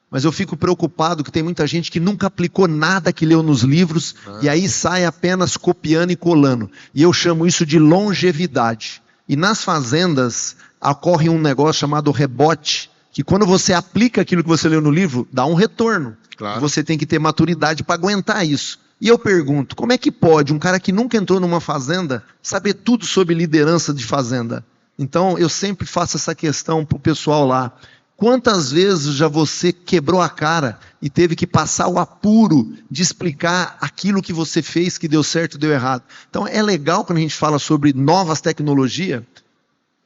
Mas eu fico preocupado que tem muita gente que nunca aplicou nada que leu nos livros, e aí sai apenas copiando e colando. E eu chamo isso de longevidade. E nas fazendas ocorre um negócio chamado rebote, que quando você aplica aquilo que você leu no livro, dá um retorno. Claro. Você tem que ter maturidade para aguentar isso. E eu pergunto, como é que pode um cara que nunca entrou numa fazenda saber tudo sobre liderança de fazenda? Então, eu sempre faço essa questão para o pessoal lá. Quantas vezes já você quebrou a cara e teve que passar o apuro de explicar aquilo que você fez que deu certo e deu errado? Então, é legal quando a gente fala sobre novas tecnologias,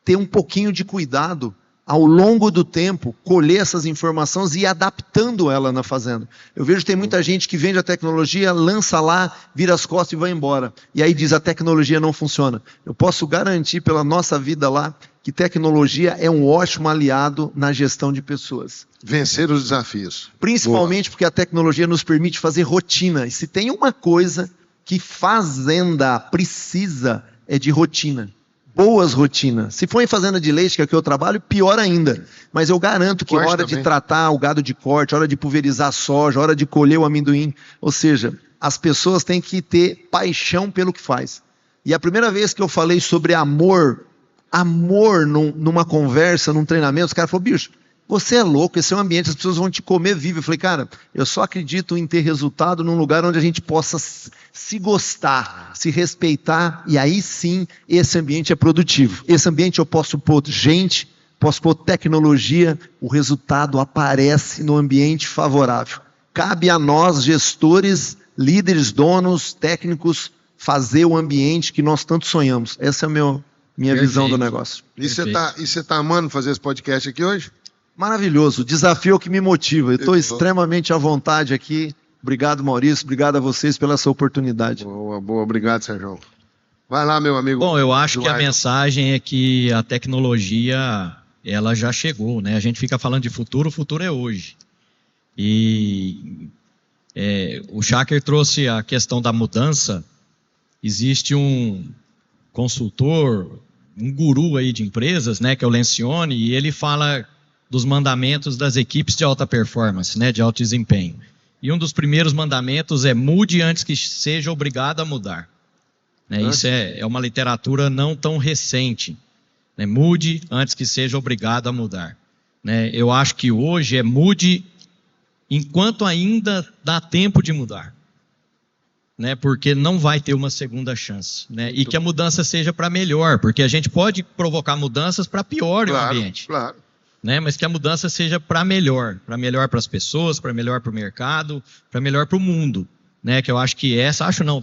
ter um pouquinho de cuidado ao longo do tempo, colher essas informações e ir adaptando ela na fazenda. Eu vejo que tem muita gente que vende a tecnologia, lança lá, vira as costas e vai embora. E aí diz, a tecnologia não funciona. Eu posso garantir pela nossa vida lá, que tecnologia é um ótimo aliado na gestão de pessoas. Vencer os desafios. Principalmente porque a tecnologia nos permite fazer rotina. E se tem uma coisa que fazenda precisa, é de rotina. Boas rotinas. Se for em fazenda de leite, que é o que eu trabalho, pior ainda. Mas eu garanto que hora de tratar o gado de corte, hora de pulverizar a soja, hora de colher o amendoim. Ou seja, as pessoas têm que ter paixão pelo que faz. E a primeira vez que eu falei sobre amor numa conversa, num treinamento, os caras falaram, bicho, você é louco, esse é um ambiente, as pessoas vão te comer vivo. Eu falei, cara, eu só acredito em ter resultado num lugar onde a gente possa se gostar, se respeitar, e aí sim, esse ambiente é produtivo. Esse ambiente eu posso pôr gente, posso pôr tecnologia, o resultado aparece no ambiente favorável. Cabe a nós, gestores, líderes, donos, técnicos, fazer o ambiente que nós tanto sonhamos. Essa é a minha visão do negócio. E você tá amando fazer esse podcast aqui hoje? Maravilhoso, o desafio é o que me motiva. Eu estou extremamente à vontade aqui. Obrigado, Maurício. Obrigado a vocês pela essa oportunidade. Boa. Obrigado, Sérgio. Vai lá, meu amigo. Bom, eu acho que a mensagem é que a tecnologia, ela já chegou, né? A gente fica falando de futuro, o futuro é hoje. E o Schacker trouxe a questão da mudança. Existe um consultor, um guru aí de empresas, né, que é o Lencioni, e ele fala dos mandamentos das equipes de alta performance, né, de alto desempenho. E um dos primeiros mandamentos é mude antes que seja obrigado a mudar. Né, isso é uma literatura não tão recente. Né, mude antes que seja obrigado a mudar. Né, eu acho que hoje é mude enquanto ainda dá tempo de mudar. Né, porque não vai ter uma segunda chance. Né, e que a mudança seja para melhor, porque a gente pode provocar mudanças para pior no ambiente. Claro. Né, mas que a mudança seja para melhor para as pessoas, para melhor para o mercado, para melhor para o mundo. Né, que eu acho que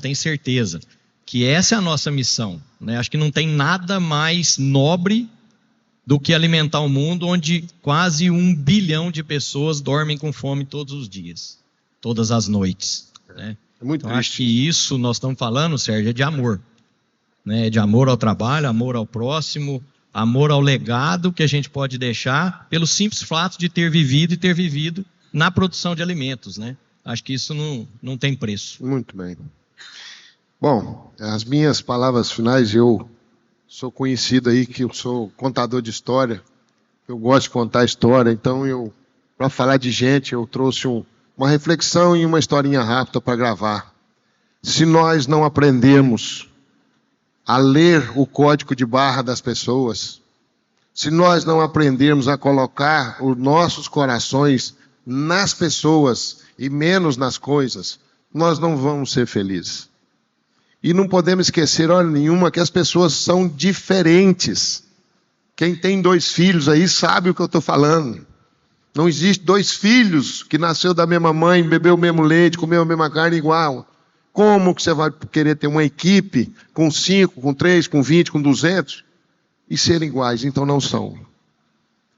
tenho certeza, que essa é a nossa missão. Né, acho que não tem nada mais nobre do que alimentar um mundo onde quase 1 bilhão de pessoas dormem com fome todos os dias, todas as noites. Né. É muito então, acho que isso nós estamos falando, Sérgio, é de amor. Né, de amor ao trabalho, amor ao próximo, amor ao legado que a gente pode deixar pelo simples fato de ter vivido na produção de alimentos. Né? Acho que isso não tem preço. Muito bem. Bom, as minhas palavras finais, eu sou conhecido aí que eu sou contador de história, eu gosto de contar história, então para falar de gente, eu trouxe uma reflexão e uma historinha rápida para gravar. Se nós não aprendermos a ler o código de barra das pessoas, se nós não aprendermos a colocar os nossos corações nas pessoas e menos nas coisas, nós não vamos ser felizes. E não podemos esquecer, hora nenhuma, que as pessoas são diferentes. Quem tem 2 filhos aí sabe o que eu estou falando. Não existe dois filhos que nasceu da mesma mãe, bebeu o mesmo leite, comeu a mesma carne igual. Como que você vai querer ter uma equipe com 5, com 3, com 20, com 200 e serem iguais? Então não são.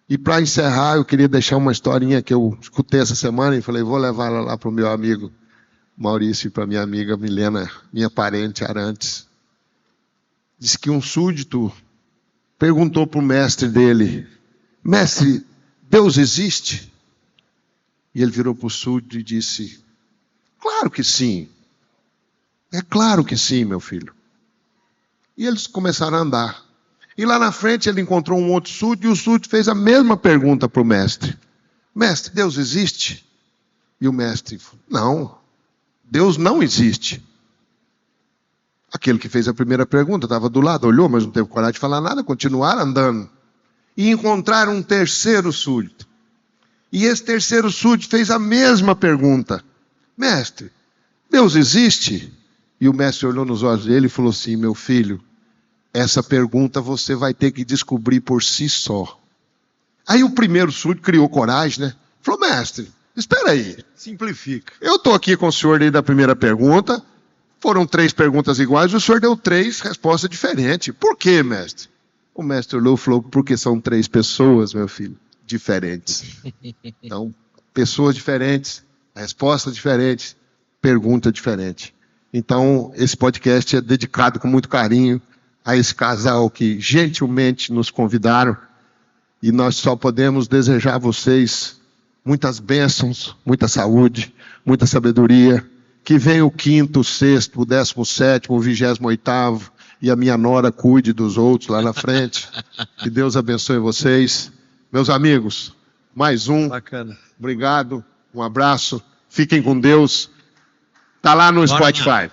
E para encerrar, eu queria deixar uma historinha que eu escutei essa semana e falei, vou levar ela lá para o meu amigo Maurício e para minha amiga Milena, minha parente Arantes. Diz que um súdito perguntou para o mestre dele, mestre, Deus existe? E ele virou para o súdito e disse, claro que sim. É claro que sim, meu filho. E eles começaram a andar. E lá na frente ele encontrou um outro súdito e o súdito fez a mesma pergunta para o mestre. Mestre, Deus existe? E o mestre falou, não, Deus não existe. Aquele que fez a primeira pergunta estava do lado, olhou, mas não teve coragem de falar nada, continuaram andando. E encontraram um terceiro súdito. E esse terceiro súdito fez a mesma pergunta. Mestre, Deus existe? E o mestre olhou nos olhos dele e falou assim, meu filho, essa pergunta você vai ter que descobrir por si só. Aí o primeiro súdito criou coragem, né? Falou, mestre, espera aí. Simplifica. Eu estou aqui com o senhor desde a primeira pergunta, foram 3 perguntas iguais, o senhor deu 3 respostas diferentes. Por quê, mestre? O mestre olhou e falou, porque são 3 pessoas, meu filho, diferentes. Então, pessoas diferentes, respostas diferentes, pergunta diferente. Então, esse podcast é dedicado com muito carinho a esse casal que gentilmente nos convidaram. E nós só podemos desejar a vocês muitas bênçãos, muita saúde, muita sabedoria. Que venha o 5º, o 6º, o 17º, o 28º e a minha nora cuide dos outros lá na frente. Que Deus abençoe vocês. Meus amigos, mais um. Bacana. Obrigado, um abraço. Fiquem com Deus. Está lá no Spotify.